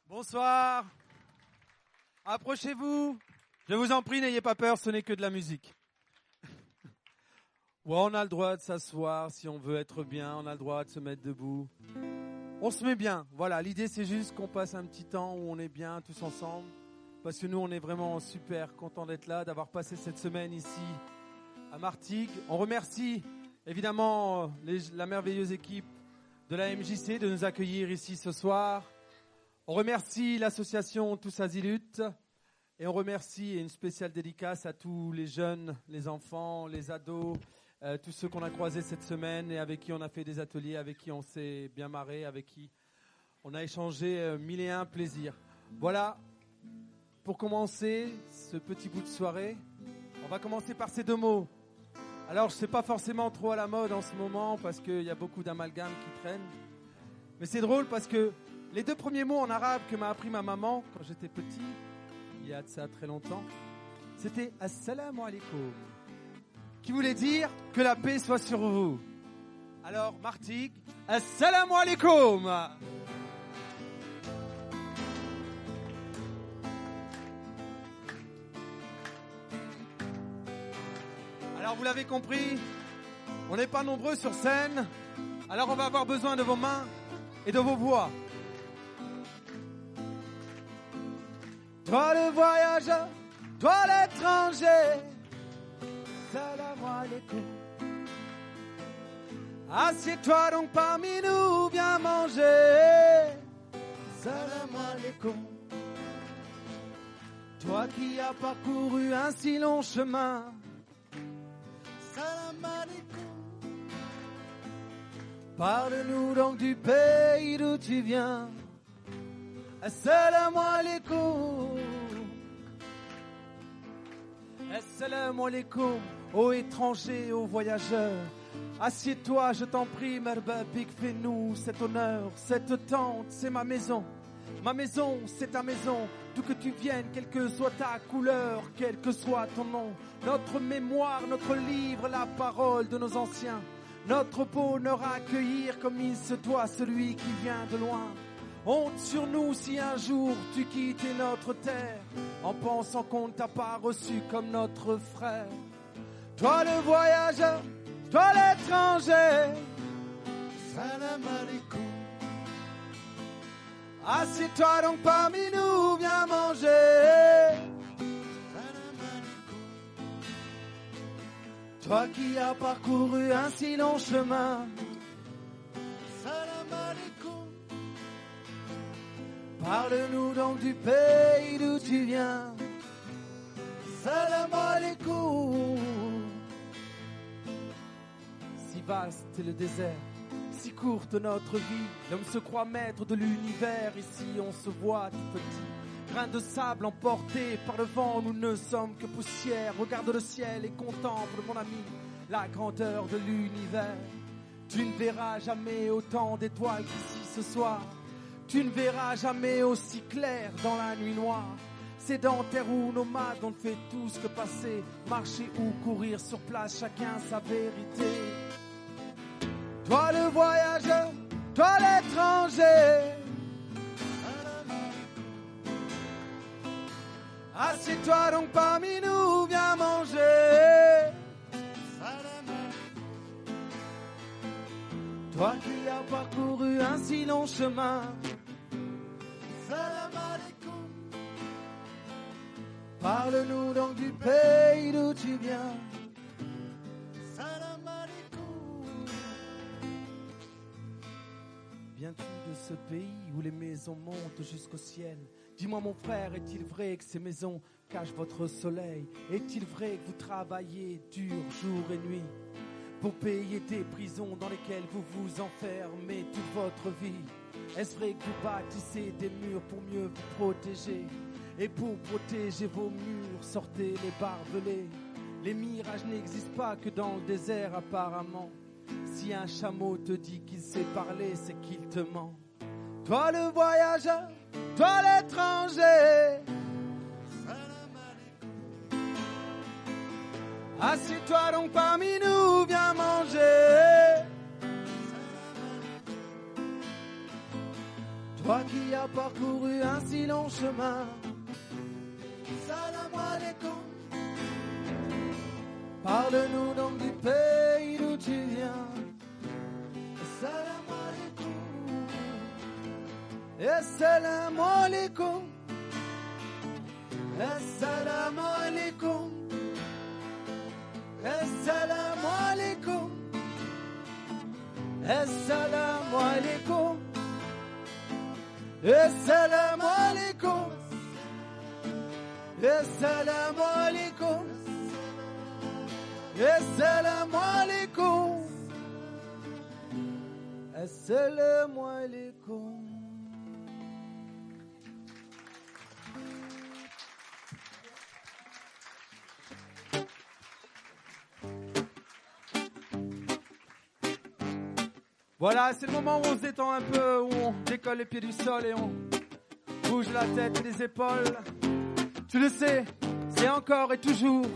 Bonsoir. Approchez-vous. Je vous en prie, n'ayez pas peur, ce n'est que de la musique. Ouais, on a le droit de s'asseoir si on veut être bien, on a le droit de se mettre debout. On se met bien, voilà, l'idée c'est juste qu'on passe un petit temps où on est bien tous ensemble. Parce que nous on est vraiment super contents d'être là, d'avoir passé cette semaine ici à Martigues. On remercie évidemment la merveilleuse équipe de la MJC de nous accueillir ici ce soir. On remercie l'association Tous Aziluts et on remercie une spéciale dédicace à tous les jeunes, les enfants, les ados, tous ceux qu'on a croisés cette semaine et avec qui on a fait des ateliers, avec qui on s'est bien marré, avec qui on a échangé mille et un plaisirs. Voilà, pour commencer ce petit bout de soirée, on va commencer par ces deux mots. Alors, je ne sais pas forcément trop à la mode en ce moment parce qu'il y a beaucoup d'amalgames qui traînent. Mais c'est drôle parce que les deux premiers mots en arabe que m'a appris ma maman quand j'étais petit, il y a de ça très longtemps, c'était « Assalamu alaikum », qui voulait dire « que la paix soit sur vous ». Alors, Martigues, « Assalamu alaikum ». Alors, vous l'avez compris, on n'est pas nombreux sur scène, alors on va avoir besoin de vos mains et de vos voix. Toi le voyageur, toi l'étranger, salam alaikum. Assieds-toi donc parmi nous, viens manger, salam alaikum. Toi qui as parcouru un si long chemin, salam alaikum. Parle-nous donc du pays d'où tu viens. Assalamu alaikum. Assalamu alaikum, ô étrangers, ô voyageurs. Assieds-toi, je t'en prie, Merbabik, fais-nous cet honneur. Cette tente, c'est ma maison. Ma maison, c'est ta maison. D'où que tu viennes, quelle que soit ta couleur, quel que soit ton nom. Notre mémoire, notre livre, la parole de nos anciens. Notre bonheur à accueillir comme il se doit celui qui vient de loin. Honte sur nous si un jour tu quittais notre terre en pensant qu'on ne t'a pas reçu comme notre frère. Toi le voyageur, toi l'étranger, salam alaikum. Assieds-toi donc parmi nous, viens manger. Salam alaikum. Toi qui as parcouru un si long chemin, salam alaikum. Parle-nous donc du pays d'où tu viens. Salam alaikum. Si vaste est le désert, si courte notre vie, l'homme se croit maître de l'univers. Ici on se voit tout petit, grain de sable emporté par le vent. Nous ne sommes que poussière. Regarde le ciel et contemple, mon ami, la grandeur de l'univers. Tu ne verras jamais autant d'étoiles qu'ici ce soir. Tu ne verras jamais aussi clair dans la nuit noire. Sédentaires ou nomades, on ne fait tous que passer, marcher ou courir sur place, chacun sa vérité. Toi le voyageur, toi l'étranger, assieds-toi donc parmi nous, viens manger. Toi qui as parcouru un si long chemin, salam alaikum. Parle-nous donc du pays d'où tu viens. Salam alaikum. Viens-tu de ce pays où les maisons montent jusqu'au ciel? Dis-moi mon frère, est-il vrai que ces maisons cachent votre soleil? Est-il vrai que vous travaillez dur jour et nuit pour payer des prisons dans lesquelles vous vous enfermez toute votre vie? Est-ce vrai que vous bâtissez des murs pour mieux vous protéger? Et pour protéger vos murs, sortez les barbelés. Les mirages n'existent pas que dans le désert apparemment. Si un chameau te dit qu'il sait parler, c'est qu'il te ment. Toi le voyageur, toi l'étranger, salam alaikum. Assieds-toi donc parmi nous, viens manger. Toi qui as parcouru un si long chemin, salam alaikum. Parle-nous donc du pays d'où tu viens. Salam alaikum. Assalamu alaikum. Assalamu alaikum. Assalamu alaikum. Assalamu alaikum. Assalamu alaikum. Assalamu alaikum. Assalamu alaikum. Assalamu alaikum. Voilà, c'est le moment où on se détend un peu, où on décolle les pieds du sol et on bouge la tête et les épaules. Tu le sais, c'est encore et toujours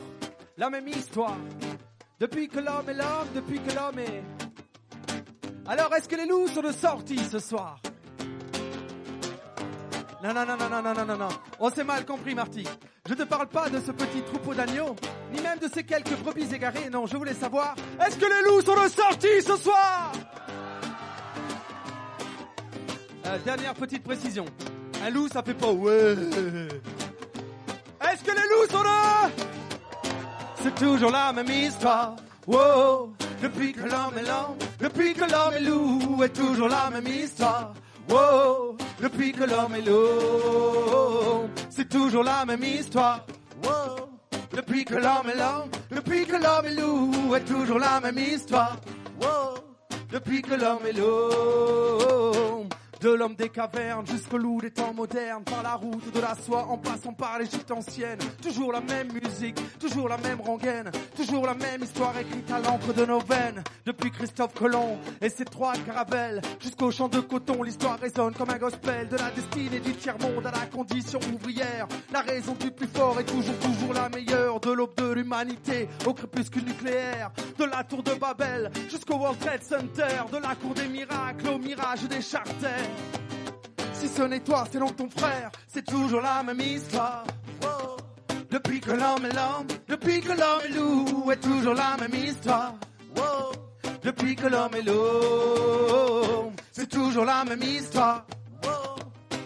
la même histoire. Depuis que l'homme est l'homme, depuis que l'homme est... Alors, est-ce que les loups sont de sortie ce soir? Non, non, non, non, non, non, non, non, non. On s'est mal compris, Marty. Je ne parle pas de ce petit troupeau d'agneaux, ni même de ces quelques brebis égarées. Non, je voulais savoir, est-ce que les loups sont de sortie ce soir? Dernière petite précision. Un loup, ça fait pas ouais. Est-ce que les loups sont là? C'est toujours la même histoire. Wow. Depuis que l'homme est l'homme, depuis que l'homme est loup, est toujours la même histoire. Wow. Depuis que l'homme est loup, c'est toujours la même histoire. Wow. Depuis que l'homme est l'homme, depuis que l'homme est loup, est toujours la même histoire. Wow. Depuis que l'homme est loup. De l'homme des cavernes jusqu'au loup des temps modernes, par la route de la soie en passant par l'Égypte ancienne. Toujours la même musique, toujours la même rengaine, toujours la même histoire écrite à l'encre de nos veines. Depuis Christophe Colomb et ses trois caravelles jusqu'au champ de coton, l'histoire résonne comme un gospel. De la destinée du tiers-monde à la condition ouvrière, la raison du plus fort est toujours la meilleure. De l'aube de l'humanité au crépuscule nucléaire, de la tour de Babel jusqu'au World Trade Center, de la cour des miracles au mirage des charters. Si ce n'est toi, c'est donc ton frère, c'est toujours la même histoire. Oh. Depuis que l'homme est l'homme, depuis que l'homme est loup, est toujours la même histoire. Oh. Depuis que l'homme est loup, c'est toujours la même histoire. Oh.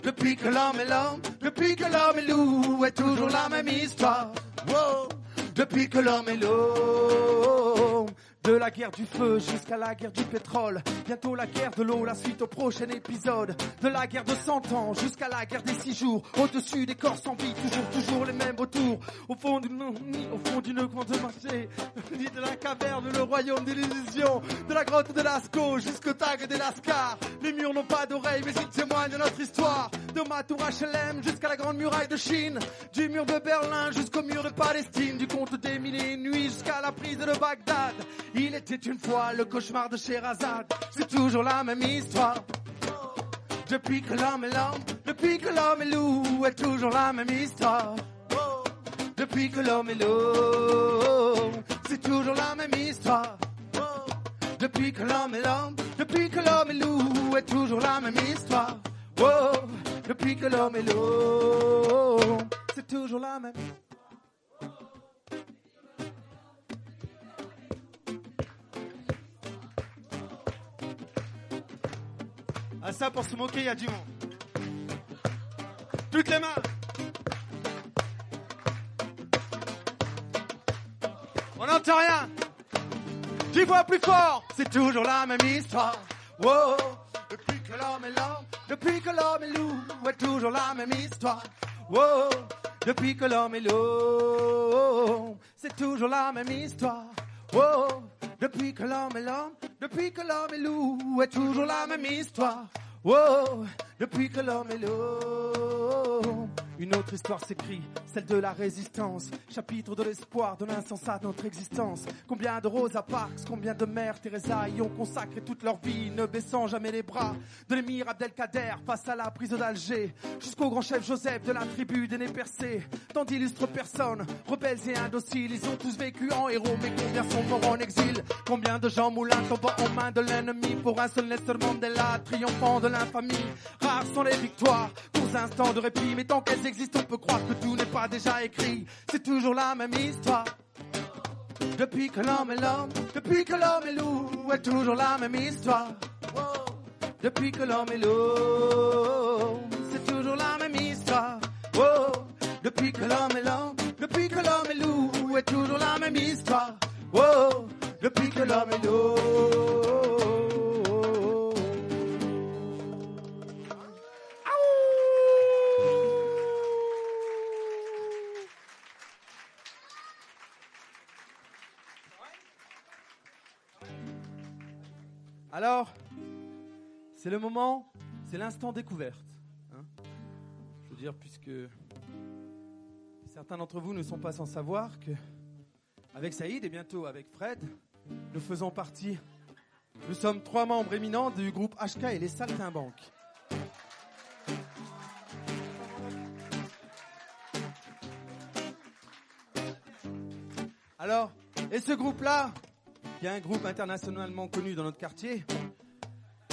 Depuis que l'homme est l'homme, depuis que l'homme est loup, est toujours la même histoire. Oh. Depuis que l'homme est loup. De la guerre du feu jusqu'à la guerre du pétrole, bientôt la guerre de l'eau, la suite au prochain épisode. De la guerre de 100 ans jusqu'à la guerre des 6 jours, au-dessus des corps sans vie, toujours les mêmes autour. Au fond d'une grande marché, ni de la caverne, le royaume des illusions. De la grotte de Lascaux jusqu'au tag des Lascars, les murs n'ont pas d'oreilles mais ils témoignent de notre histoire. De ma tour HLM jusqu'à la grande muraille de Chine, du mur de Berlin jusqu'au mur de Palestine, du conte des mille et une nuits jusqu'à la prise de Bagdad. Il était une fois le cauchemar de Sherazade, c'est toujours la même histoire. Depuis que l'homme est l'homme, depuis que l'homme est loup, est toujours la même histoire. Depuis que l'homme est loup, c'est toujours la même histoire. Depuis que l'homme est l'homme, depuis que l'homme est loup, est toujours la même histoire. Depuis que l'homme est loup, c'est toujours la même. Ah ça, pour se moquer, il y a du monde. Toutes les mains. On n'entend rien. 10 fois plus fort. C'est toujours la même histoire. Wow. Depuis que l'homme est l'homme, depuis que l'homme est loup, est toujours la même histoire. Wow. Depuis que l'homme est loup, c'est toujours la même histoire. Wow. Depuis que l'homme est l'homme, depuis que l'homme est loup, est toujours la même histoire. Wow, depuis que l'homme est loup, Une autre histoire s'écrit, celle de la résistance. Chapitre de l'espoir, de l'insensat de notre existence. Combien de Rosa Parks, combien de mères Teresa y ont consacré toute leur vie, ne baissant jamais les bras. De l'émir Abdelkader face à la prison d'Alger, jusqu'au grand chef Joseph de la tribu des nez percés. Tant d'illustres personnes, rebelles et indociles, ils ont tous vécu en héros, mais combien sont morts en exil? Combien de Jean Moulin tombant en main de l'ennemi pour un seul Nelson Mandela, triomphant de l'infamie? Rares sont les victoires, courts instants de répit, mais tant qu'elles existent, on peut croire que tout n'est pas déjà écrit. C'est toujours la même histoire. Depuis que l'homme est l'homme, depuis que l'homme est loup, est toujours la même histoire. Depuis que l'homme est loup, c'est toujours la même histoire. Depuis que l'homme est l'homme, depuis que l'homme est loup, est toujours la même histoire. Depuis que l'homme est loup. Alors, c'est le moment, c'est l'instant découverte. Hein, je veux dire, puisque certains d'entre vous ne sont pas sans savoir que, avec Saïd et bientôt avec Fred, nous faisons partie, nous sommes 3 membres éminents du groupe HK et les Saltimbanques. Alors, et ce groupe-là, qui est un groupe internationalement connu dans notre quartier,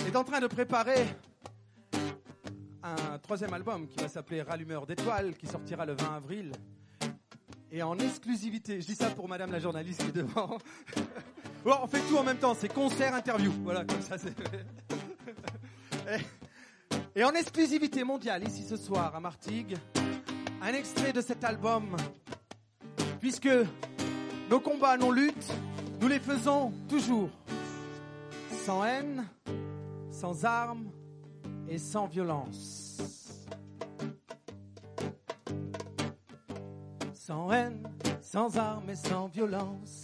est en train de préparer un 3e album qui va s'appeler Rallumeur d'étoiles, qui sortira le 20 avril. Et en exclusivité, je dis ça pour madame la journaliste qui est devant. Bon, on fait tout en même temps, c'est concert, interview. Voilà, comme ça c'est fait. Et en exclusivité mondiale, ici ce soir à Martigues, un extrait de cet album, puisque nos combats, nos luttes, nous les faisons toujours sans haine, sans armes et sans violence. Sans haine, sans armes et sans violence.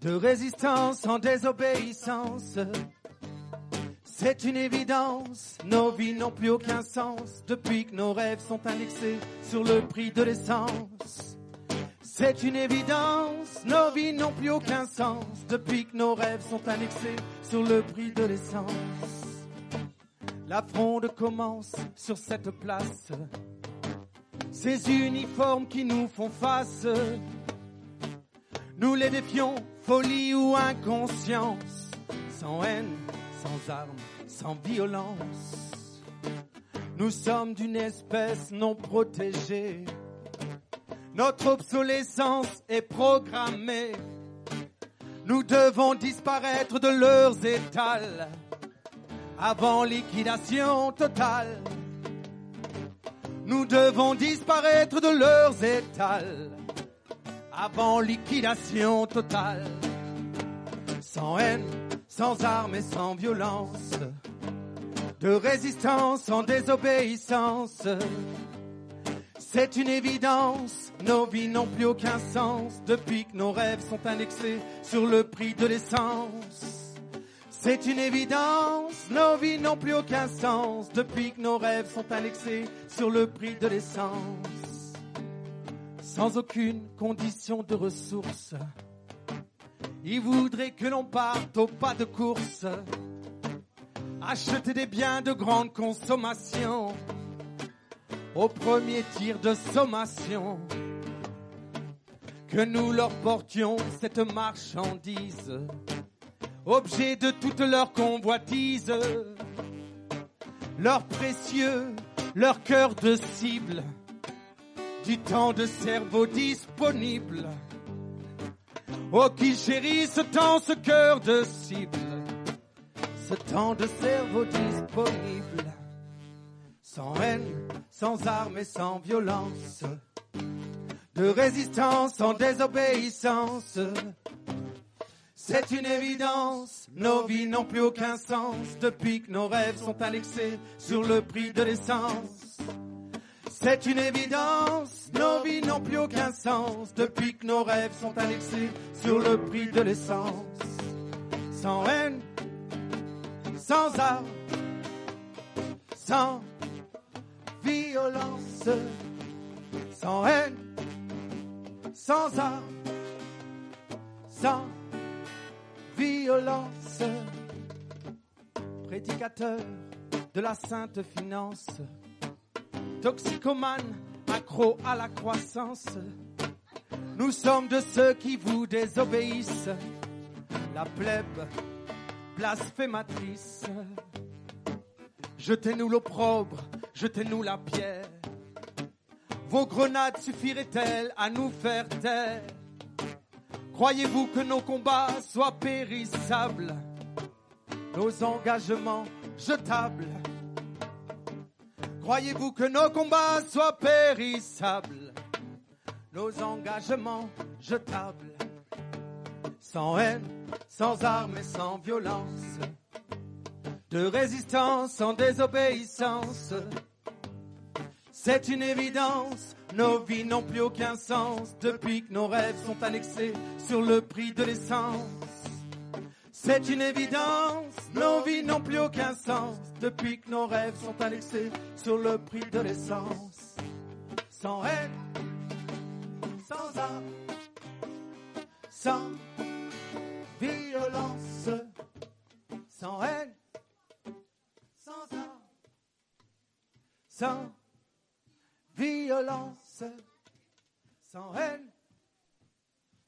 De résistance sans désobéissance. C'est une évidence, nos vies n'ont plus aucun sens depuis que nos rêves sont indexés sur le prix de l'essence. C'est une évidence, nos vies n'ont plus aucun sens depuis que nos rêves sont annexés sur le prix de l'essence. La fronde commence sur cette place, ces uniformes qui nous font face. Nous les défions, folie ou inconscience, sans haine, sans armes, sans violence. Nous sommes d'une espèce non protégée. Notre obsolescence est programmée. Nous devons disparaître de leurs étals avant liquidation totale. Nous devons disparaître de leurs étals avant liquidation totale. Sans haine, sans armes et sans violence. De résistance sans désobéissance. C'est une évidence, nos vies n'ont plus aucun sens depuis que nos rêves sont indexés sur le prix de l'essence. C'est une évidence, nos vies n'ont plus aucun sens depuis que nos rêves sont indexés sur le prix de l'essence. Sans aucune condition de ressources, ils voudraient que l'on parte au pas de course, acheter des biens de grande consommation au premier tir de sommation, que nous leur portions cette marchandise, objet de toute leur convoitise, leur précieux, leur cœur de cible, du temps de cerveau disponible. Oh, qui chérit ce temps, ce cœur de cible, ce temps de cerveau disponible. Sans haine, sans armes et sans violence. De résistance sans désobéissance. C'est une évidence, nos vies n'ont plus aucun sens depuis que nos rêves sont indexés sur le prix de l'essence. C'est une évidence, nos vies n'ont plus aucun sens depuis que nos rêves sont indexés sur le prix de l'essence. Sans haine, sans armes, sans violence, sans haine, sans armes, sans violence. Prédicateur de la sainte finance, toxicomane, accro à la croissance. Nous sommes de ceux qui vous désobéissent, la plèbe blasphématrice. Jetez-nous l'opprobre, jetez-nous la pierre. Vos grenades suffiraient-elles à nous faire taire? Croyez-vous que nos combats soient périssables, nos engagements jetables? Croyez-vous que nos combats soient périssables, nos engagements jetables? Sans haine, sans armes et sans violence, de résistance en désobéissance. C'est une évidence, nos vies n'ont plus aucun sens depuis que nos rêves sont annexés sur le prix de l'essence. C'est une évidence, nos vies n'ont plus aucun sens depuis que nos rêves sont annexés sur le prix de l'essence. Sans haine, sans armes, sans violence, sans haine, sans armes, sans violence, sans haine,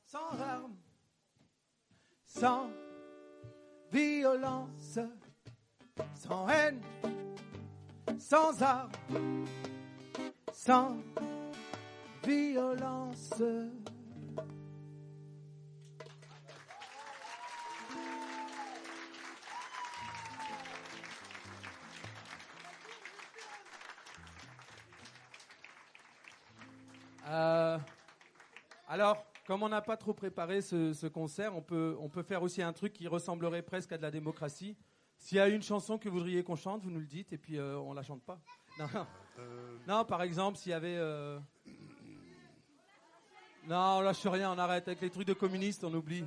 sans armes, sans violence, sans haine, sans armes, sans violence. Alors, comme on n'a pas trop préparé ce concert, on peut faire aussi un truc qui ressemblerait presque à de la démocratie. S'il y a une chanson que vous voudriez qu'on chante, vous nous le dites et puis on la chante pas. Non, non, par exemple, s'il y avait... Non, on lâche rien, on arrête. Avec les trucs de communistes, on oublie.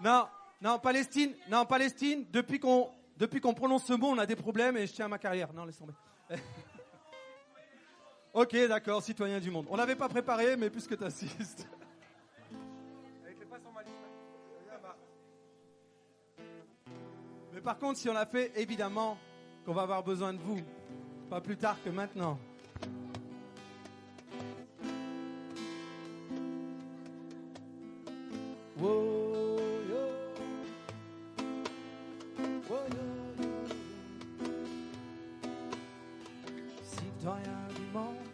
Non, Palestine. Non, Palestine, depuis qu'on prononce ce mot, on a des problèmes et je tiens à ma carrière. Non, laisse tomber. Ok, d'accord, citoyen du monde. On l'avait pas préparé, mais puisque tu assistes. Mais par contre, si on l'a fait, évidemment qu'on va avoir besoin de vous. Pas plus tard que maintenant. Wow, yo. Wow, yo, yo. Citoyen du monde,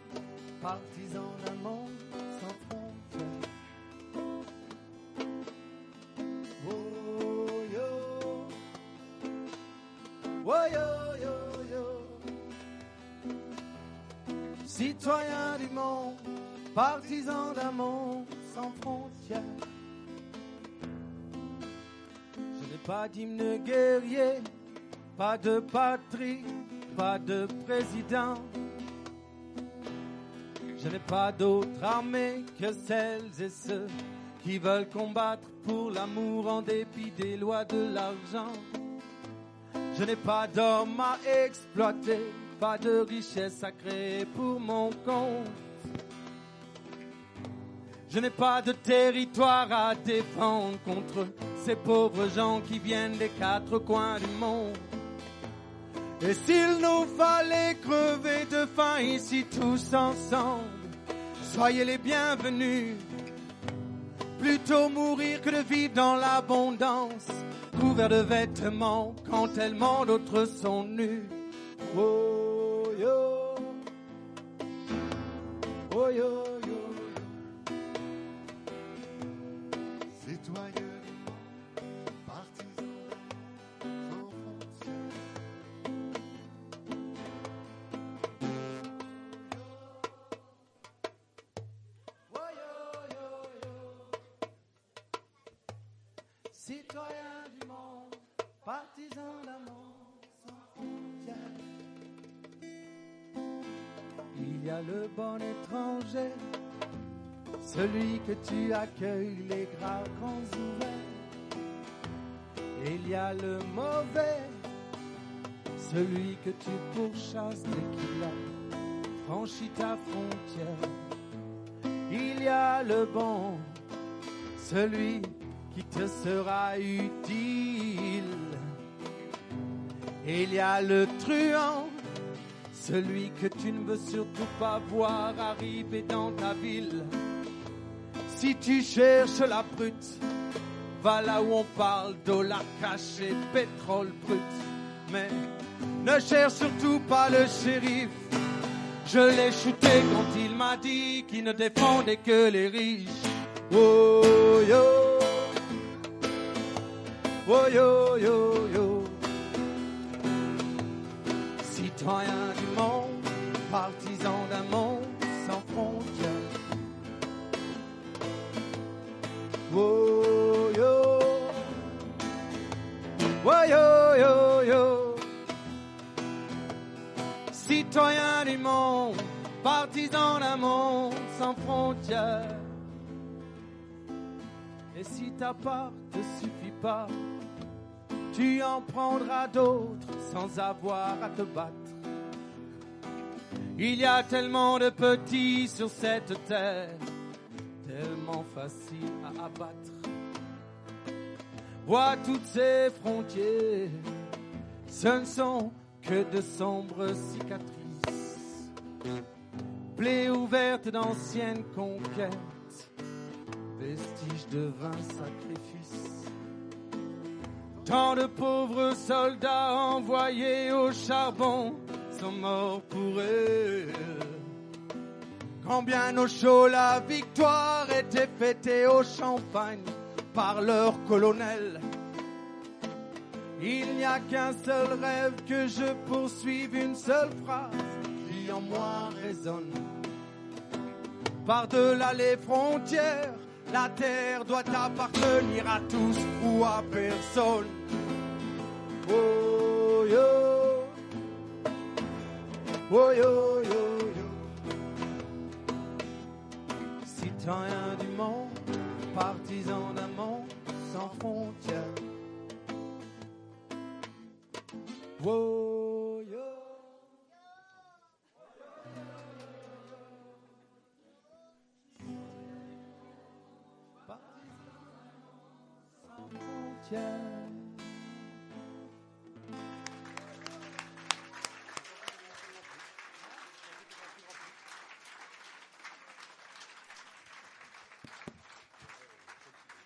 partisan d'un monde sans frontières. Oh yo, oh yo yo yo. Citoyen du monde, partisan d'un monde sans frontières. Je n'ai pas d'hymne guerrier, pas de patrie, pas de président. Je n'ai pas d'autre armée que celles et ceux qui veulent combattre pour l'amour en dépit des lois de l'argent. Je n'ai pas d'hommes à exploiter, pas de richesse à créer pour mon compte. Je n'ai pas de territoire à défendre contre ces pauvres gens qui viennent des quatre coins du monde. Et s'il nous fallait crever de faim ici tous ensemble, soyez les bienvenus. Plutôt mourir que de vivre dans l'abondance, couverts de vêtements quand tellement d'autres sont nus. Oh yo, oh yo yo. Citoyens, partisans, sans frontières. Oh yo yo yo. Citoyens du monde, partisans d'un monde sans frontières. Il y a le bon étranger, celui que tu accueilles les bras grands ouverts. Et il y a le mauvais, celui que tu pourchasses dès qu'il a franchi ta frontière. Il y a le bon, celui qui te sera utile. Et il y a le truand, celui que tu ne veux surtout pas voir arriver dans ta ville. Si tu cherches la brute, va là où on parle dollars cachés, pétrole brut. Mais ne cherche surtout pas le shérif. Je l'ai shooté quand il m'a dit qu'il ne défendait que les riches. Oh yo, oh yo yo yo. Citoyen du monde, partisan d'un monde sans frontières. Oh yo, oh yo yo yo. Citoyen du monde, partisan d'un monde sans frontières. Et si ta part te suffit pas, tu en prendras d'autres sans avoir à te battre. Il y a tellement de petits sur cette terre, tellement facile à abattre. Vois toutes ces frontières, ce ne sont que de sombres cicatrices, plaies ouvertes d'anciennes conquêtes, vestiges de vains sacrifices. Tant de pauvres soldats envoyés au charbon sont morts pour eux. Quand bien au chaud la victoire était fêtée au champagne par leur colonel. Il n'y a qu'un seul rêve que je poursuive, une seule phrase qui en moi résonne. Par-delà les frontières, la terre doit appartenir à tous ou à personne. Oh yo, oh yo yo yo. Citoyen du monde, partisan d'un monde sans frontières. Oh yo. Sans frontières.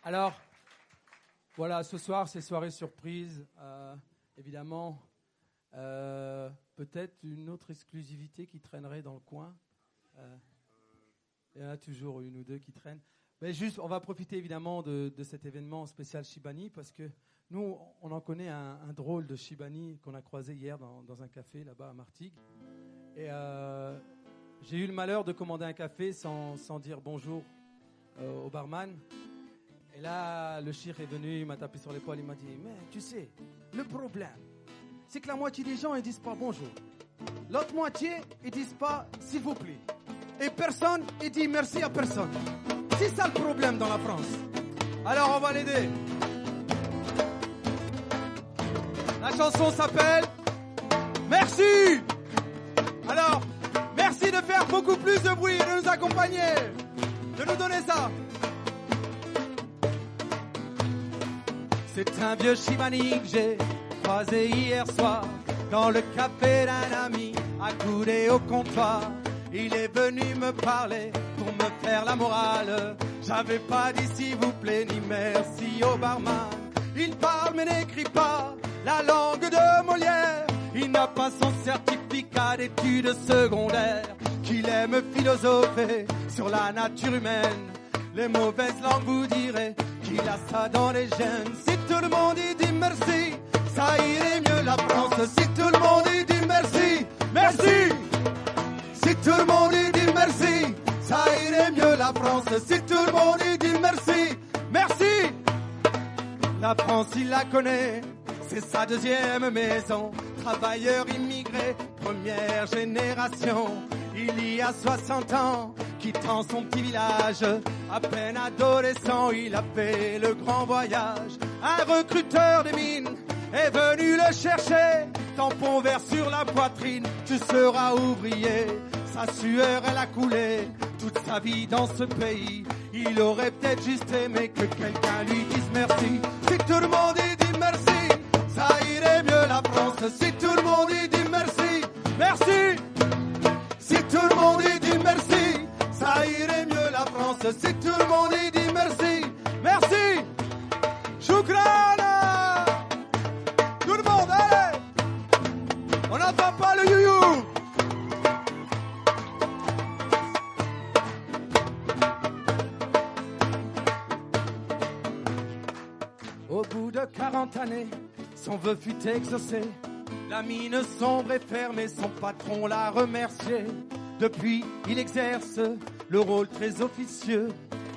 Alors, voilà, ce soir, c'est soirée surprise. Évidemment, peut-être une autre exclusivité qui traînerait dans le coin. Il y en a toujours une ou deux qui traînent. Mais juste, on va profiter évidemment de cet événement spécial Shibani, parce que nous, on en connaît un drôle de Shibani qu'on a croisé hier dans un café là-bas à Martigues. Et j'ai eu le malheur de commander un café sans dire bonjour au barman. Et là, le shir est venu, il m'a tapé sur l'épaule, il m'a dit « Mais tu sais, le problème, c'est que la moitié des gens, ils disent pas bonjour. L'autre moitié, ils disent pas s'il vous plaît. Et personne, il dit merci à personne. C'est ça le problème dans la France. Alors, on va l'aider. La chanson s'appelle « Merci ». Alors, merci de faire beaucoup plus de bruit et de nous accompagner, de nous donner ça. C'est un vieux Shibani que j'ai croisé hier soir dans le café d'un ami, accoudé au comptoir. Il est venu me parler pour me faire la morale. J'avais pas dit s'il vous plaît ni merci au barman. Il parle mais n'écrit pas la langue de Molière. Il n'a pas son certificat d'études secondaires. Qu'il aime philosopher sur la nature humaine. Les mauvaises langues vous diraient qu'il a ça dans les gènes. Si tout le monde y dit merci, ça irait mieux la France. Si tout le monde y dit merci, merci. Si tout le monde y dit merci, ça irait mieux la France. Si tout le monde y dit merci, merci. La France, il la connaît, c'est sa deuxième maison. Travailleur immigré, première génération. Il y a 60 ans, quittant son petit village, à peine adolescent, il a fait le grand voyage. Un recruteur de mines est venu le chercher tampon vert sur la poitrine, tu seras ouvrier. Sa sueur, elle a coulé toute sa vie dans ce pays. Il aurait peut-être juste aimé que quelqu'un lui dise merci. Si tout le monde y dit merci, ça irait mieux la France. Si tout le monde y dit merci, merci. Si tout le monde y dit merci, ça irait mieux la France. Si tout le monde y dit merci, merci. Choukran. Tout le monde, allez. On n'entend pas le you-you. Au bout de 40 années, son vœu fut exaucé. La mine sombre est fermée, son patron l'a remercié. Depuis, il exerce le rôle très officieux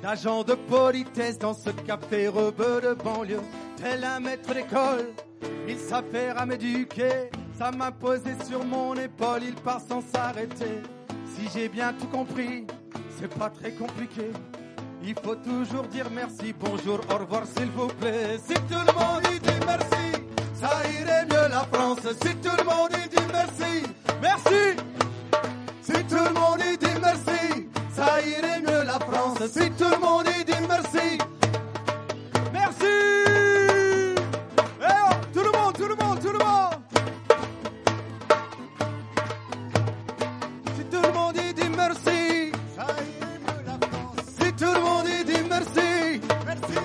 d'agent de politesse dans ce café rebeu de banlieue. Tel un maître d'école, il s'affaire à m'éduquer. Ça m'a posé sur mon épaule, il part sans s'arrêter. Si j'ai bien tout compris, c'est pas très compliqué. Il faut toujours dire merci, bonjour, au revoir s'il vous plaît. Si tout le monde y dit merci, ça irait mieux la France. Si tout le monde y dit merci, merci. Si tout le monde y dit merci, ça irait mieux la France. Si tout le monde y dit merci, merci. Eh oh, tout le monde, tout le monde, tout le monde. Si tout le monde y dit merci, ça irait mieux la France. Si tout le monde y dit merci, merci.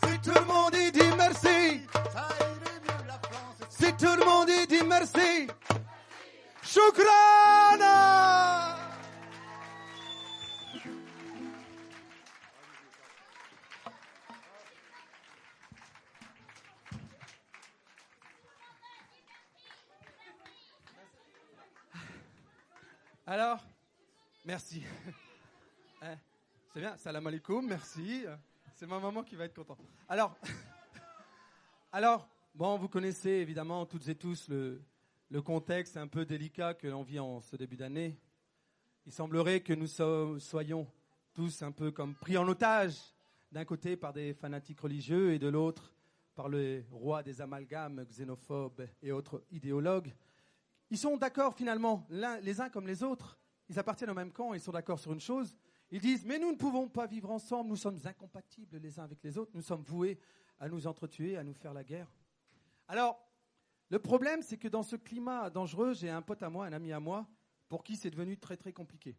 Si tout le monde y dit merci, ça irait mieux la France. Si tout le monde y dit merci, Choukran. Alors, merci. C'est bien, salam alaikum, merci. C'est ma maman qui va être contente. Alors, bon, vous connaissez évidemment toutes et tous le contexte un peu délicat que l'on vit en ce début d'année. Il semblerait que nous soyons tous un peu comme pris en otage, d'un côté par des fanatiques religieux et de l'autre par le roi des amalgames xénophobes et autres idéologues. Ils sont d'accord finalement, les uns comme les autres. Ils appartiennent au même camp, ils sont d'accord sur une chose. Ils disent, mais nous ne pouvons pas vivre ensemble, nous sommes incompatibles les uns avec les autres, nous sommes voués à nous entretuer, à nous faire la guerre. Alors, le problème, c'est que dans ce climat dangereux, j'ai un pote à moi, un ami à moi, pour qui c'est devenu très très compliqué.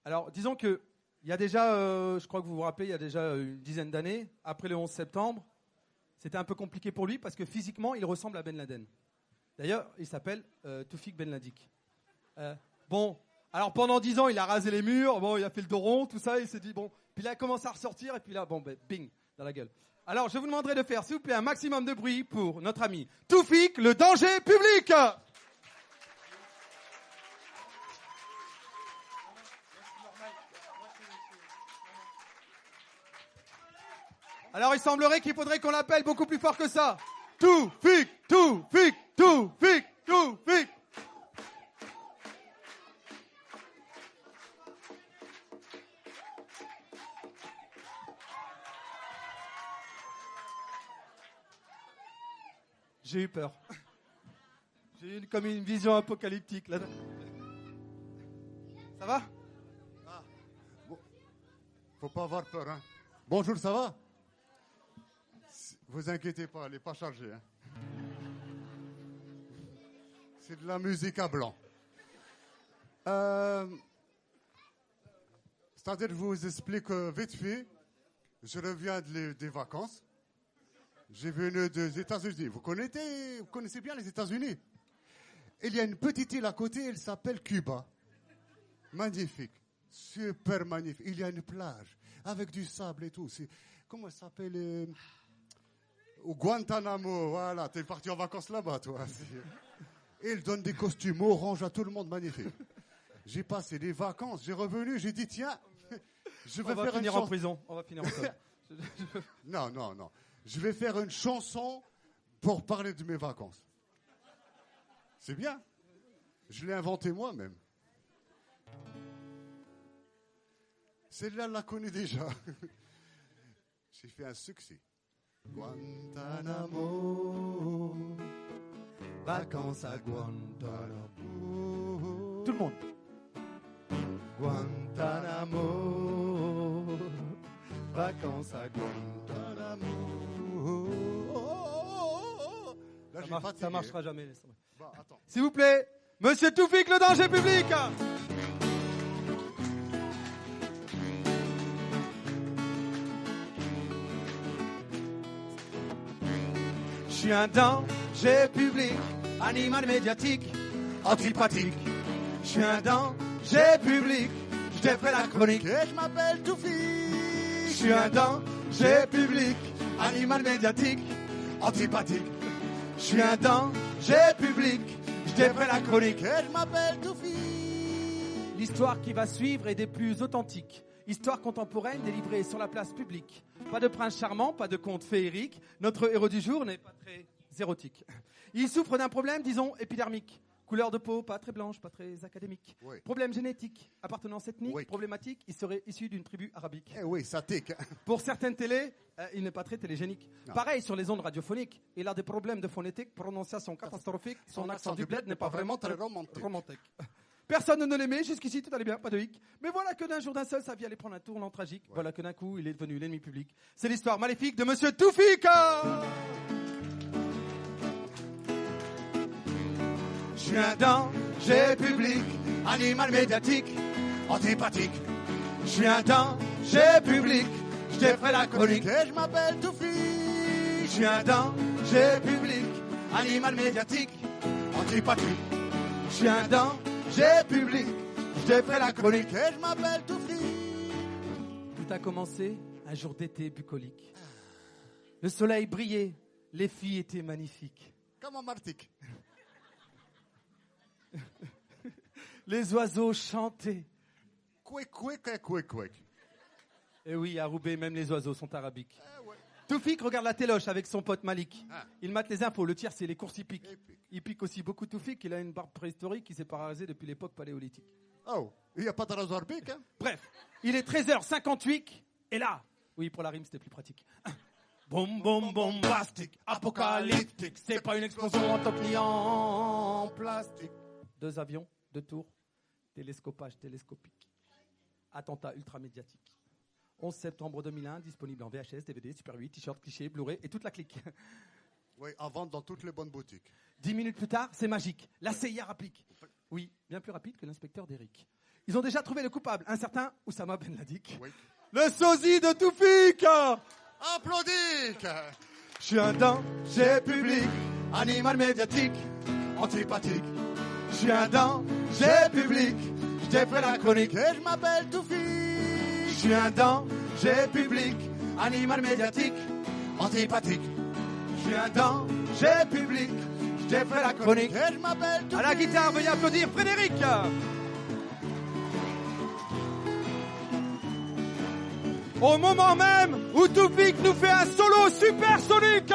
Alors, disons qu'il y a déjà, je crois que vous vous rappelez, il y a déjà une dizaine d'années, après le 11 septembre, c'était un peu compliqué pour lui parce que physiquement, il ressemble à Ben Laden. D'ailleurs, il s'appelle Toufik Ben Ladik. Bon, alors pendant 10 ans, il a rasé les murs, bon, il a fait le dos rond, tout ça, il s'est dit, bon, puis là, il a commencé à ressortir, et puis là, bon, ben, bing, dans la gueule. Alors, je vous demanderai de faire, s'il vous plaît, un maximum de bruit pour notre ami Toufik, le danger public. Alors, il semblerait qu'il faudrait qu'on l'appelle beaucoup plus fort que ça. Toufik, Toufik, Toufik, Toufik. J'ai eu peur. J'ai eu comme une vision apocalyptique là. Ça va? Ah, bon, faut pas avoir peur, hein. Bonjour, ça va? Vous inquiétez pas, elle n'est pas chargée, hein. C'est de la musique à blanc. C'est-à-dire, je vous explique vite fait. Je reviens des vacances. J'ai venu des États-Unis. Vous connaissez bien les États-Unis. Il y a une petite île à côté, elle s'appelle Cuba. Magnifique. Super magnifique. Il y a une plage avec du sable et tout. Comment ça s'appelle au Guantanamo, voilà. T'es parti en vacances là-bas, toi. Il donne des costumes orange à tout le monde, magnifique. J'ai passé des vacances, j'ai revenu, j'ai dit, tiens, je vais faire une chanson. En prison. On va finir en prison. Non. Je vais faire une chanson pour parler de mes vacances. C'est bien. Je l'ai inventée moi-même. Celle-là, elle la connaît déjà. J'ai fait un succès. Guantanamo, vacances à Guantanamo. Tout le monde. Guantanamo, vacances à Guantanamo. Là, j'ai fatigué. Ça marchera jamais. Bon, attends. S'il vous plaît, Monsieur Toufik, le danger public. Je suis un danger public, animal médiatique, antipathique. Je suis un danger public, je défrais la chronique. Et je m'appelle Toufik. Je suis un danger public, animal médiatique, antipathique. Je suis un danger public, je défrais la chronique. Et je m'appelle Toufik. L'histoire qui va suivre est des plus authentiques. Histoire contemporaine délivrée sur la place publique. Pas de prince charmant, pas de conte féerique. Notre héros du jour n'est pas très érotique. Il souffre d'un problème, disons, épidermique. Couleur de peau, pas très blanche, pas très académique. Oui. Problème génétique, appartenance ethnique, Oui. problématique, il serait issu d'une tribu arabique. Eh oui, ça tique. Pour certaines télés, il n'est pas très télégénique. Non. Pareil sur les ondes radiophoniques. Il a des problèmes de phonétique, prononciation catastrophique. Son accent du bled n'est pas vraiment très romantique. Personne ne l'aimait, jusqu'ici tout allait bien, pas de hic. Mais voilà que d'un jour d'un seul, sa vie allait prendre un tournant tragique. Ouais. Voilà que d'un coup, il est devenu l'ennemi public. C'est l'histoire maléfique de Monsieur Toufik. Je suis un danger public, animal médiatique, antipathique. Je suis un danger public, je défrais la chronique. Et je m'appelle Toufik. Je suis un danger public, animal médiatique, antipathique. Je suis un danger public, je défrais la chronique. Et je m'appelle Toufik. Tout a commencé un jour d'été bucolique. Le soleil brillait, les filles étaient magnifiques. Comme en Martinique. Les oiseaux chantaient. Couic, couic, couic, couic. Et oui, à Roubaix, même les oiseaux sont arabiques. Ouais. Toufik regarde la téloche avec son pote Malik. Ah. Il mate les infos, le tiers c'est les courses hippiques. Épique. Il pique aussi beaucoup Toufik, il a une barbe préhistorique qui s'est pas rasée depuis l'époque paléolithique. Oh, il n'y a pas de rasoir pique, hein? Bref, il est 13h58 et là, oui pour la rime c'était plus pratique. Boum boum bombastique, apocalyptique, c'est pas une explosion en top ni en plastique. 2 avions, 2 tours, télescopage télescopique, attentat ultramédiatique. 11 septembre 2001, disponible en VHS, DVD, Super 8, t-shirt, cliché, Blu-ray et toute la clique. Oui, à vendre dans toutes les bonnes boutiques. 10 minutes plus tard, c'est magique. La CIA applique. Oui, bien plus rapide que l'inspecteur d'Eric. Ils ont déjà trouvé le coupable, un certain Oussama Ben Ladik. Oui. Le sosie de Toufik. Applaudis. Je suis un danger public, animal médiatique, antipathique. Je suis un danger public, je défrais la chronique. Et je m'appelle Toufik. Je suis un danger public, animal médiatique, antipathique. Je suis un danger public, je défrais la chronique. Et je m'appelle Toufik. À la guitare, veuillez applaudir Frédéric. Au moment même où Toufik nous fait un solo supersonique.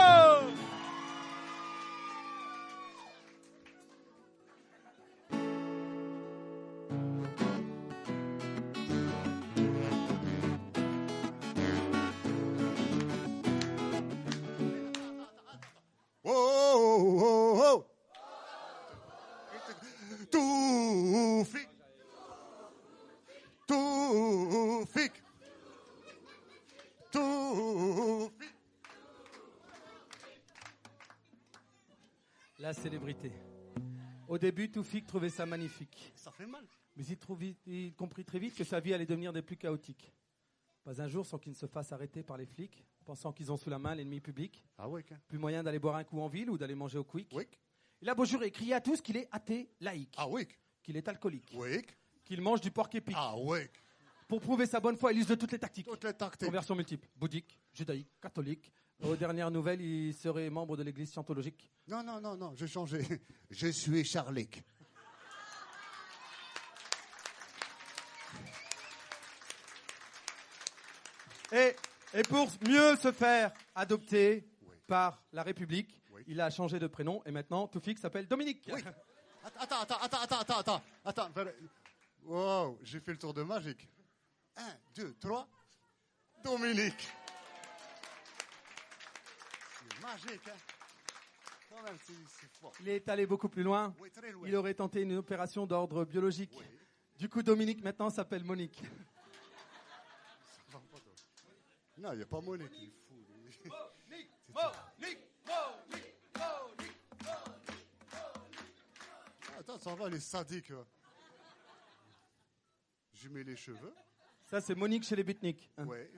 Oh, oh, oh, oh. Toufik. Toufik. Toufik. La célébrité. Au début, Toufik trouvait ça magnifique. Ça fait mal. Mais il comprit très vite que sa vie allait devenir des plus chaotiques. Pas un jour sans qu'il ne se fasse arrêter par les flics, pensant qu'ils ont sous la main l'ennemi public. Ah oui, Plus moyen d'aller boire un coup en ville ou d'aller manger au quick. oui. Il a beau jurer, crier à tous qu'il est athée, laïque, Ah oui. qu'il est alcoolique, Oui. qu'il mange du porc épic. Ah oui. Pour prouver sa bonne foi, il use de toutes les tactiques. Toutes les tactiques. Conversion multiple, bouddhique, judaïque, catholique. Aux dernières nouvelles, il serait membre de l'église scientologique. Non, non, non, non, j'ai changé. Je suis Charlic. Et pour mieux se faire adopter Oui. par la République, Oui. il a changé de prénom et maintenant Toufik s'appelle Dominique. Oui. Attends. Wow, j'ai fait le tour de magique. 1, 2, 3. Dominique. C'est magique, hein? Quand même, c'est fort. Il est allé beaucoup plus loin. Oui, très loin. Il aurait tenté une opération d'ordre biologique. Oui. Du coup, Dominique maintenant s'appelle Monique. Non, il n'y a pas Monique, il est fou. Attends, ça va, les sadiques. Je mets les cheveux. Ça, c'est Monique chez les beatniks. Hein. Ouais.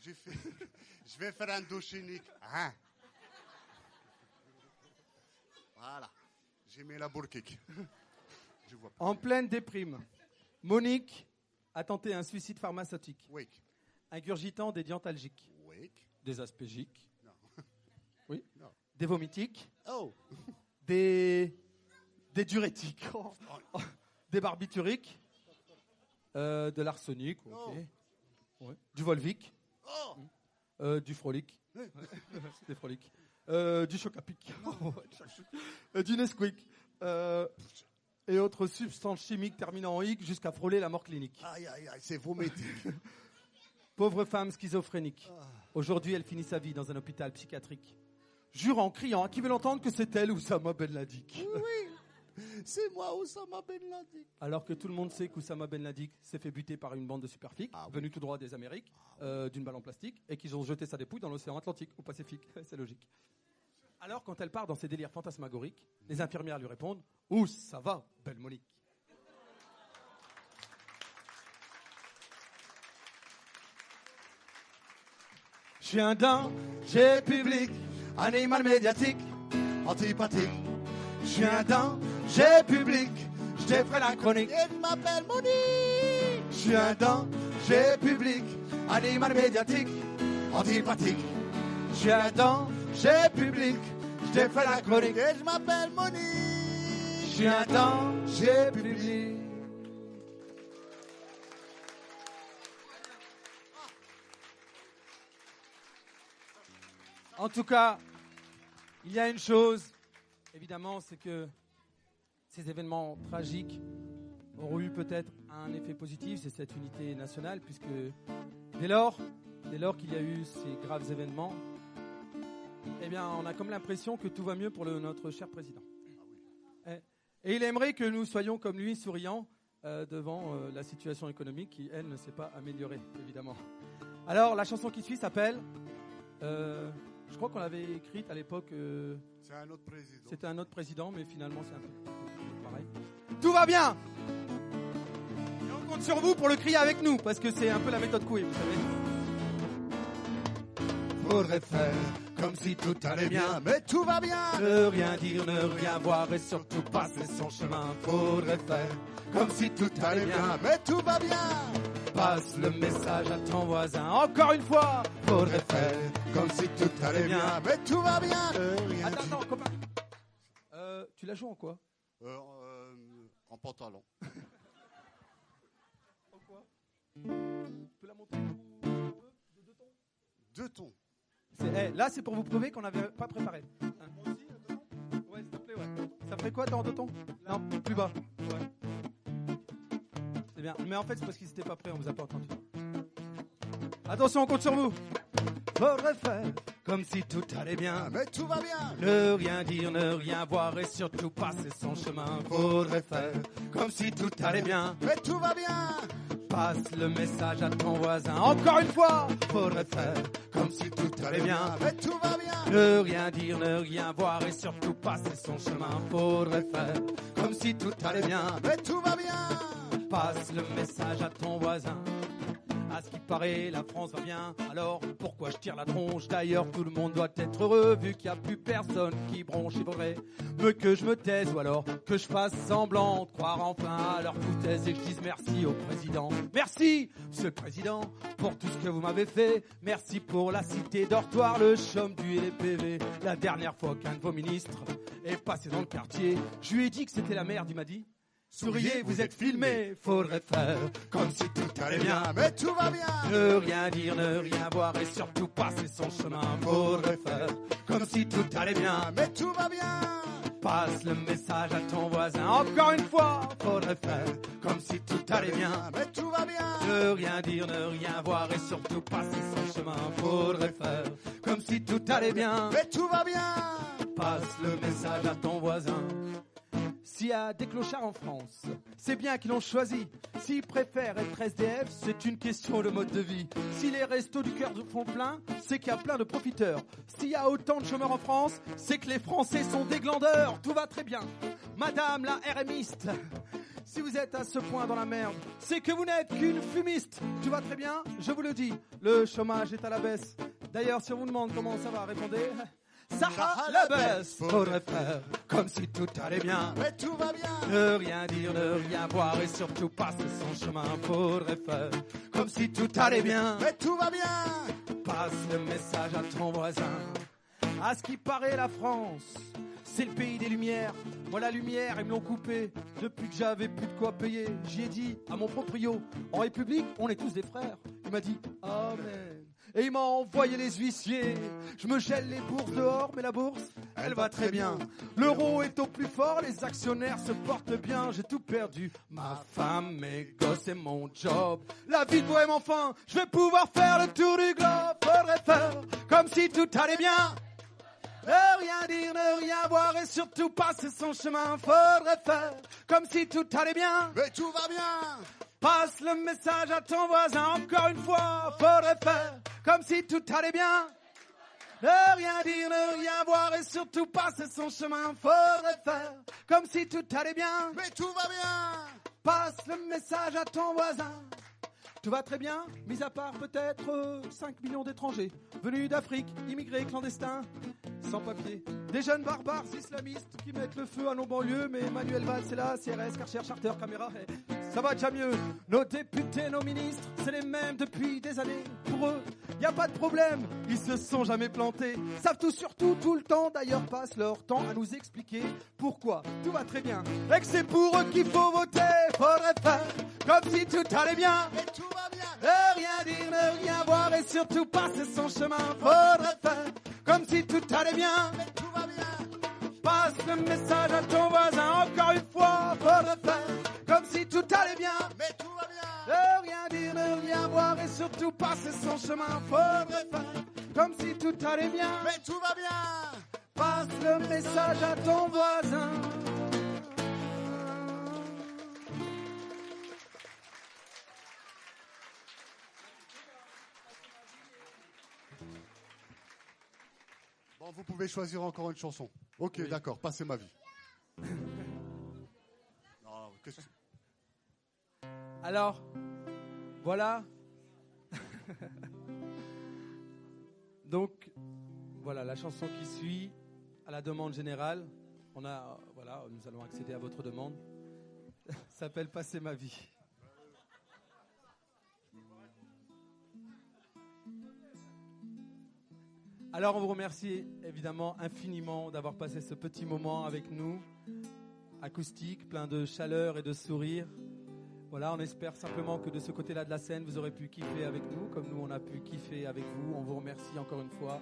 Je vais faire un dos chimique. Hein? Voilà. J'ai mis la bourkique. Je vois pas. En pleine déprime, Monique a tenté un suicide pharmaceutique, Wake. ingurgitant des diantalgiques, Wake. des aspégiques, Non. oui, Non. des vomitiques, Oh. des diurétiques, des barbituriques, de l'arsenic, ok. Oh. Ouais. Du Volvic, Oh. du Frolic, Oui. des Frolic, du Chocapic, du Nesquik, et autres substances chimiques terminant en ic jusqu'à frôler la mort clinique. Aïe, aïe, aïe, c'est vomitique. Pauvre femme schizophrénique. Aujourd'hui, elle finit sa vie dans un hôpital psychiatrique. Jurant, criant à qui veut l'entendre que c'est elle Oussama Ben Laden. Oui, c'est moi, Oussama Ben Laden. Alors que tout le monde sait qu'Oussama Ben Laden s'est fait buter par une bande de super flics, venus tout droit des Amériques, d'une balle en plastique, et qu'ils ont jeté sa dépouille dans l'océan Atlantique ou Pacifique. C'est logique. Alors, quand elle part dans ses délires fantasmagoriques, les infirmières lui répondent « Où ça va, belle Monique ?» Je suis un danger public, animal médiatique, antipathique. Je suis un danger public, je défrais la chronique. Et je m'appelle Monique. Je suis un danger public, animal médiatique, antipathique. Je suis un danger public, je défrais la chronique. Et je m'appelle Monique. Je suis un danger public. En tout cas, il y a une chose, évidemment, c'est que ces événements tragiques auront eu peut-être un effet positif, c'est cette unité nationale, puisque dès lors qu'il y a eu ces graves événements, eh bien, on a comme l'impression que tout va mieux pour notre cher président. Et il aimerait que nous soyons comme lui, souriants, devant la situation économique qui, elle, ne s'est pas améliorée, évidemment. Alors, la chanson qui suit s'appelle... je crois qu'on l'avait écrite à l'époque... C'est un autre président. C'était un autre président, mais finalement, c'est un peu pareil. Tout va bien! Et on compte sur vous pour le crier avec nous, parce que c'est un peu la méthode Coué, vous savez. Faudrait faire comme si tout allait bien, mais tout va bien. ne rien dire, ne rien voir et surtout passer son chemin. Faudrait faire comme si tout allait bien, mais tout va bien. passe le message à ton voisin. Encore une fois, faudrait faire Comme si tout allait bien, mais tout va bien. Rien dit. Attends, copain. Tu la joues en quoi? En pantalon. En quoi? Tu peux la monter de deux tons? 2 tons. Là, c'est pour vous prouver qu'on n'avait pas préparé. Moi aussi, deux tons? Ouais, s'il te plaît, ouais. Ça ferait quoi, t'es en deux tons? Non, plus bas. Ouais. C'est bien. Mais en fait, c'est parce qu'ils n'étaient pas prêts, on vous a pas entendu. Attention, on compte sur vous. Faudrait faire comme si tout allait bien. Mais tout va bien. Ne rien dire, ne rien voir et surtout passer son chemin. Faudrait faire comme si tout allait bien. Mais tout va bien. Passe le message à ton voisin. Encore une fois, faudrait faire comme si tout allait bien. Mais tout va bien. Ne rien dire, ne rien voir et surtout passer son chemin. Faudrait faire comme si tout allait bien. Mais tout va bien. Passe le message à ton voisin. À ce qui paraît, la France va bien. Alors pourquoi je tire la tronche? D'ailleurs, tout le monde doit être heureux vu qu'il n'y a plus personne qui bronche. Il faudrait que je me taise ou alors que je fasse semblant de croire enfin à leur foutaise et que je dise merci au président. Merci, monsieur le président, pour tout ce que vous m'avez fait. Merci pour la cité dortoir, le chôme du et les PV. La dernière fois qu'un de vos ministres est passé dans le quartier, je lui ai dit que c'était la merde. Il m'a dit: souriez, vous êtes filmés. Faudrait faire comme si tout allait bien. Mais tout va bien. Ne rien dire, ne rien voir et surtout passer son chemin. Faudrait faire comme si tout allait bien. Mais tout va bien. Passe le message à ton voisin. Encore une fois, faudrait faire comme si tout allait bien. Mais tout va bien. Ne rien dire, ne rien voir et surtout passer son chemin. Faudrait faire comme si tout allait bien. Mais tout va bien. passe le message à ton voisin. S'il y a des clochards en France, c'est bien qu'ils l'ont choisi. S'ils préfèrent être SDF, c'est une question de mode de vie. Si les restos du cœur font plein, c'est qu'il y a plein de profiteurs. S'il y a autant de chômeurs en France, c'est que les Français sont des glandeurs. Tout va très bien. Madame la RMiste, si vous êtes à ce point dans la merde, c'est que vous n'êtes qu'une fumiste. Tout va très bien, je vous le dis. Le chômage est à la baisse. D'ailleurs, si on vous demande comment ça va, répondez... Ça a la baisse, faudrait faire comme si tout allait bien. Mais tout va bien. Ne rien dire, ne rien voir et surtout passer son chemin. Faudrait faire comme si tout allait bien. Mais tout va bien. Passe le message à ton voisin. À ce qui paraît, la France, c'est le pays des lumières. Moi, la lumière, ils me l'ont coupée depuis que j'avais plus de quoi payer. J'y ai dit à mon proprio, en République, on est tous des frères. Il m'a dit, amen. Et il m'a envoyé les huissiers. Je me gèle les bourses dehors, mais la bourse, elle va très bien. L'euro est au plus fort, les actionnaires se portent bien. J'ai tout perdu, ma femme, mes gosses et mon job. La vie de bohème enfin, je vais pouvoir faire le tour du globe. Faudrait faire comme si tout allait bien. Ne rien dire, ne rien voir et surtout passer son chemin. Faudrait faire comme si tout allait bien. Mais tout va bien. Passe le message à ton voisin encore une fois. Faudrait faire comme si tout allait bien. Ne rien dire, ne rien voir et surtout passer son chemin. Faudrait faire comme si tout allait bien. Mais tout va bien. Passe le message à ton voisin. Tout va très bien, mis à part peut-être 5 millions d'étrangers venus d'Afrique, immigrés clandestins, sans papier. Des jeunes barbares islamistes qui mettent le feu à nos banlieues, mais Manuel Valls est là, CRS, Karcher, Charter, Caméra, ça va déjà mieux. Nos députés, nos ministres, c'est les mêmes depuis des années. Pour eux, y a pas de problème, ils se sont jamais plantés. Savent tout sur tout, tout le temps, d'ailleurs passent leur temps à nous expliquer pourquoi tout va très bien. Et que c'est pour eux qu'il faut voter, faudrait faire comme si tout allait bien. Mais tout va bien. Ne rien dire, ne rien voir et surtout passer son chemin. Faudrait faire comme si tout allait bien. Mais tout va bien. Passe le message à ton voisin encore une fois. Faudrait faire comme si tout allait bien. Mais tout va bien. Ne rien dire, ne rien voir et surtout passer son chemin. Faudrait faire comme si tout allait bien. Mais tout va bien. Passe le message à ton voisin. Bon, vous pouvez choisir encore une chanson. Ok, Oui. d'accord, passez ma vie. Non, qu'est-ce que... Alors, voilà. Donc, voilà la chanson qui suit, à la demande générale. Nous allons accéder à votre demande. S'appelle Passer ma vie. Alors, on vous remercie évidemment infiniment d'avoir passé ce petit moment avec nous, acoustique, plein de chaleur et de sourire. Voilà, on espère simplement que de ce côté-là de la scène, vous aurez pu kiffer avec nous, comme nous on a pu kiffer avec vous. On vous remercie encore une fois.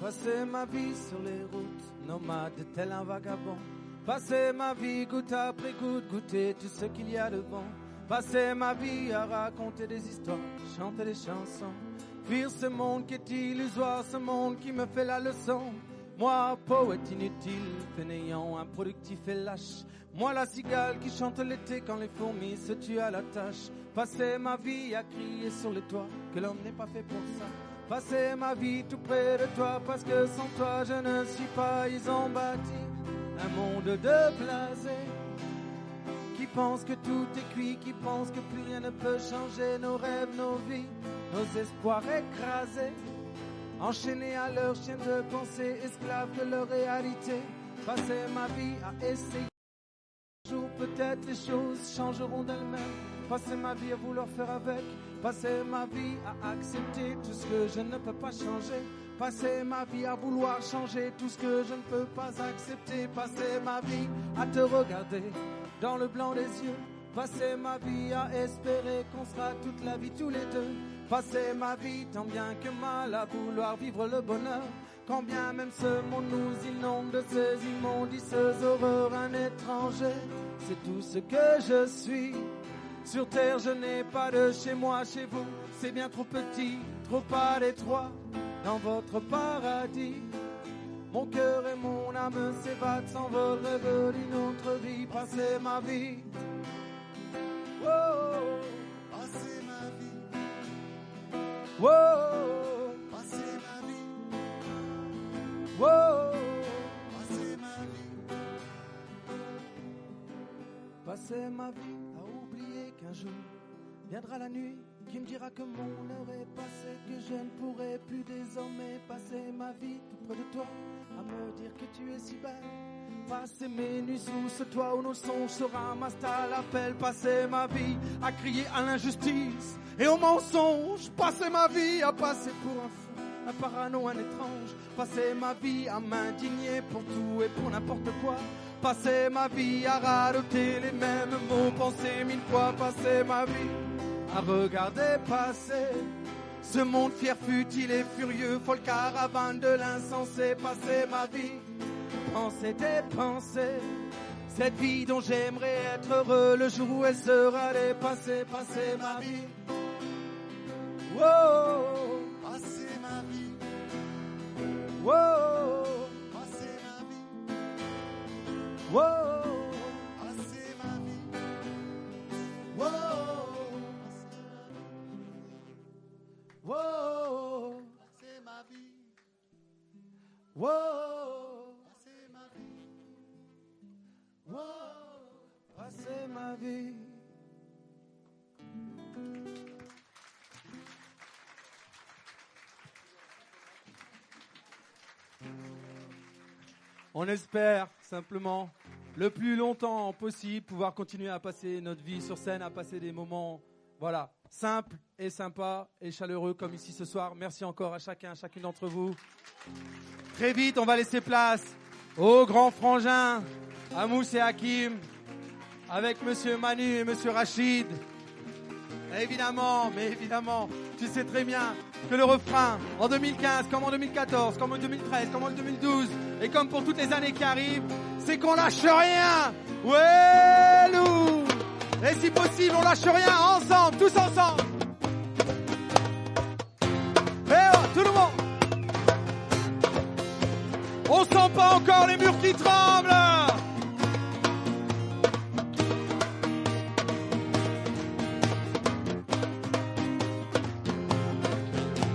Passer ma vie sur les routes, nomade tel un vagabond. Passer ma vie goutte après goutte, goûter tout ce qu'il y a de bon. Passer ma vie à raconter des histoires, chanter des chansons. Fuir ce monde qui est illusoire, ce monde qui me fait la leçon. Moi, poète inutile, fainéant, improductif et lâche. Moi, la cigale qui chante l'été quand les fourmis se tuent à la tâche. Passer ma vie à crier sur les toits que l'homme n'est pas fait pour ça. Passer ma vie tout près de toi parce que sans toi je ne suis pas. Ils ont bâti un monde de blasés qui pense que tout est cuit, qui pense que plus rien ne peut changer nos rêves, nos vies, nos espoirs écrasés, enchaînés à leur chaîne de pensée, esclaves de leur réalité. Passer ma vie à essayer. Un jour peut-être les choses changeront d'elles-mêmes. Passer ma vie à vouloir faire avec. Passer ma vie à accepter tout ce que je ne peux pas changer. Passer ma vie à vouloir changer tout ce que je ne peux pas accepter. Passer ma vie à te regarder dans le blanc des yeux. Passer ma vie à espérer qu'on sera toute la vie tous les deux. Passer ma vie tant bien que mal à vouloir vivre le bonheur. Quand bien même ce monde nous inonde de ces immondicieuses horreurs, un étranger c'est tout ce que je suis. Sur terre, je n'ai pas de chez moi, chez vous. C'est bien trop petit, trop à l'étroit dans votre paradis. Mon cœur et mon âme s'évadent, s'envolent, rêvent d'une autre vie. Passer ma vie. Oh, Passer ma vie, oh, passer ma vie, oh. passer ma vie. Passer ma vie à oublier qu'un jour viendra la nuit qui me dira que mon heure est passée, que je ne pourrai plus désormais passer ma vie tout près de toi, à me dire que tu es si belle. Passer mes nuits sous ce toit où nos songes se ramassent à l'appel. Passer ma vie à crier à l'injustice et au mensonge. Passer ma vie à passer pour un fou, un parano, un étrange. Passer ma vie à m'indigner pour tout et pour n'importe quoi. Passer ma vie à radoter les mêmes mots, penser 1000 fois. Passer ma vie à regarder passer ce monde fier, futile et furieux, folle caravane de l'insensé. Passer ma vie, penser des pensées, cette vie dont j'aimerais être heureux le jour où elle sera dépassée. Passer ma vie, oh, Passer ma vie, oh, passer ma vie, oh, passer ma vie, oh, oh, passer ma vie, oh, passer ma vie. oh, passer ma vie. On espère simplement le plus longtemps possible pouvoir continuer à passer notre vie sur scène, à passer des moments, voilà, simples et sympas et chaleureux comme ici ce soir. Merci encore à chacun, à chacune d'entre vous. Très vite, on va laisser place aux grands frangins, à Mousse et Hakim, avec Monsieur Manu et Monsieur Rachid. Évidemment, mais évidemment, tu sais très bien que le refrain, en 2015, comme en 2014, comme en 2013, comme en 2012, et comme pour toutes les années qui arrivent, c'est qu'on lâche rien. Ouais, loup. Et si possible, on lâche rien ensemble, tous ensemble. Et oh, tout le monde. On sent pas encore les murs qui tremblent.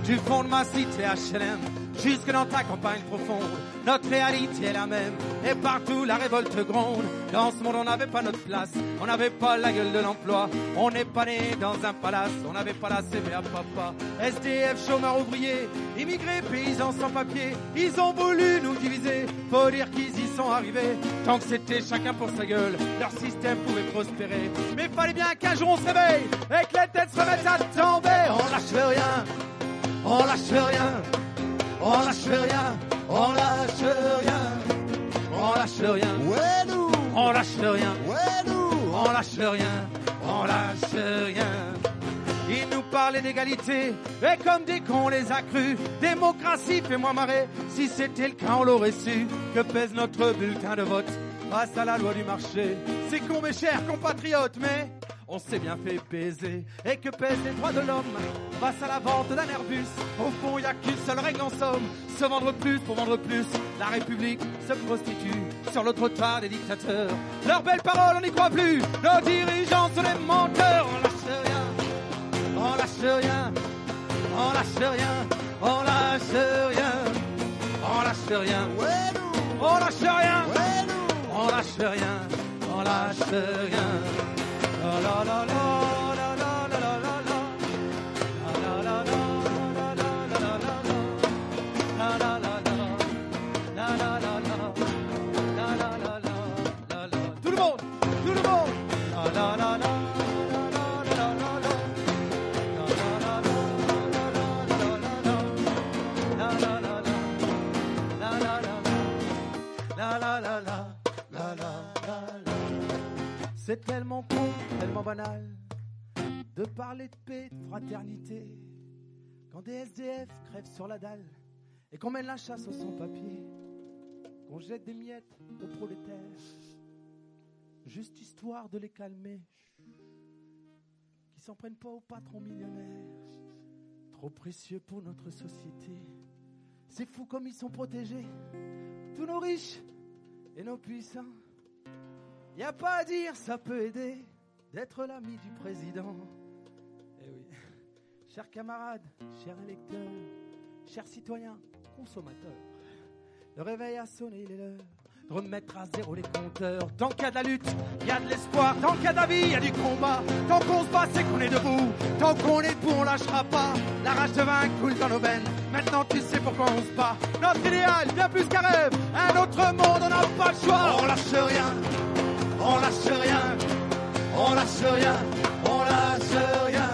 Du fond de ma cité HLM, jusque dans ta campagne profonde, notre réalité est la même, et partout la révolte gronde. Dans ce monde on n'avait pas notre place, on n'avait pas la gueule de l'emploi, on n'est pas né dans un palace, on n'avait pas la CV à papa. SDF, chômeurs, ouvriers, immigrés, paysans sans papier, ils ont voulu nous diviser, faut dire qu'ils y sont arrivés. Tant que c'était chacun pour sa gueule, leur système pouvait prospérer. Mais fallait bien qu'un jour on se réveille, et que les têtes se remettent à tomber. On lâche rien, on lâche rien, on lâche rien, on lâche rien, on lâche rien, Ouais, nous, on lâche rien, ouais, nous, on lâche rien, on lâche rien. Ils nous parlaient d'égalité, et comme des cons on les a crus. Démocratie, fais-moi marrer, si c'était le cas on l'aurait su. Que pèse notre bulletin de vote face à la loi du marché? C'est con mes chers compatriotes, mais on s'est bien fait baiser. Et que pèsent les droits de l'homme face à la vente d'un Airbus? Au fond, il n'y a qu'une seule règle en somme, se vendre plus pour vendre plus. La République se prostitue sur le trottoir des dictateurs. Leurs belles paroles, on n'y croit plus. Nos dirigeants sont des menteurs. On lâche rien, on lâche rien, on lâche rien, on lâche rien, on lâche rien, ouais, nous, on lâche rien, ouais, nous. on lâche rien, on lâche rien. La la la la la la la la la la. La la la la la la la la la. La la la la. La la la la. La la la la la la. Tout le monde, tout le monde. La la la la. C'est tellement con, tellement banal de parler de paix, de fraternité, quand des SDF crèvent sur la dalle et qu'on mène la chasse aux sans-papiers, qu'on jette des miettes aux prolétaires. juste histoire de les calmer. Qui s'en prennent pas aux patrons millionnaires, trop précieux pour notre société. C'est fou comme ils sont protégés, tous nos riches et nos puissants. Y a pas à dire, ça peut aider d'être l'ami du président. Eh oui, chers camarades, chers électeurs, chers citoyens, consommateurs, le réveil a sonné, il est l'heure de remettre à zéro les compteurs. Tant qu'il y a de la lutte, il y a de l'espoir. Tant qu'il y a de la vie, il y a du combat. Tant qu'on se bat, c'est qu'on est debout. Tant qu'on est debout, on lâchera pas. La rage de vaincre coule dans nos veines. Maintenant tu sais pourquoi on se bat. Notre idéal, bien plus qu'un rêve. Un autre monde, on n'a pas le choix. On lâche rien, on lâche rien. On lâche rien, on lâche rien.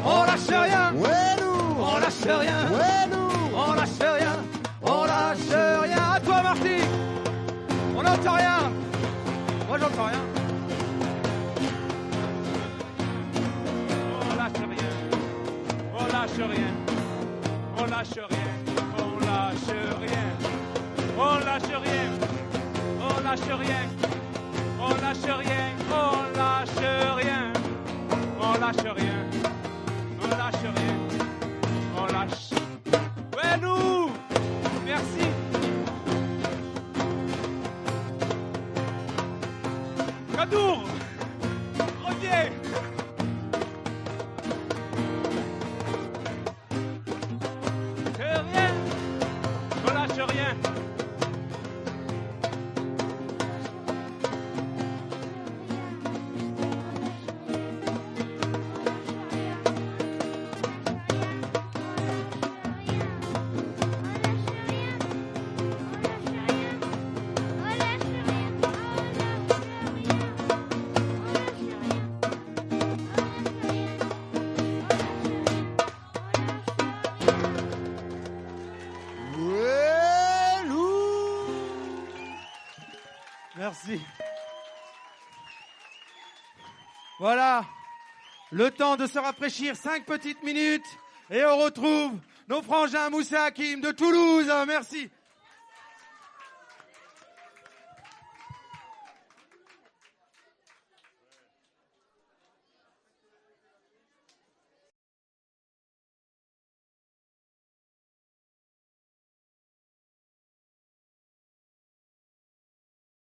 On lâche rien, Ouais, nous. on lâche rien. Ouais, nous. On lâche rien, on lâche rien. À toi, Marty. On n'entend rien. Moi, j'entends rien. On lâche rien. On lâche rien. On lâche rien. On lâche rien. On lâche rien. On lâche rien. On lâche rien. On lâche rien. On lâche rien. On lâche rien. On lâche. Ouais, nous. Merci. Cadour. Reviens. Rien. On lâche rien. Ouais, nous. Merci. Voilà, le temps de se rafraîchir, 5 petites minutes, et on retrouve nos frangins Moussa Hakim de Toulouse. Merci.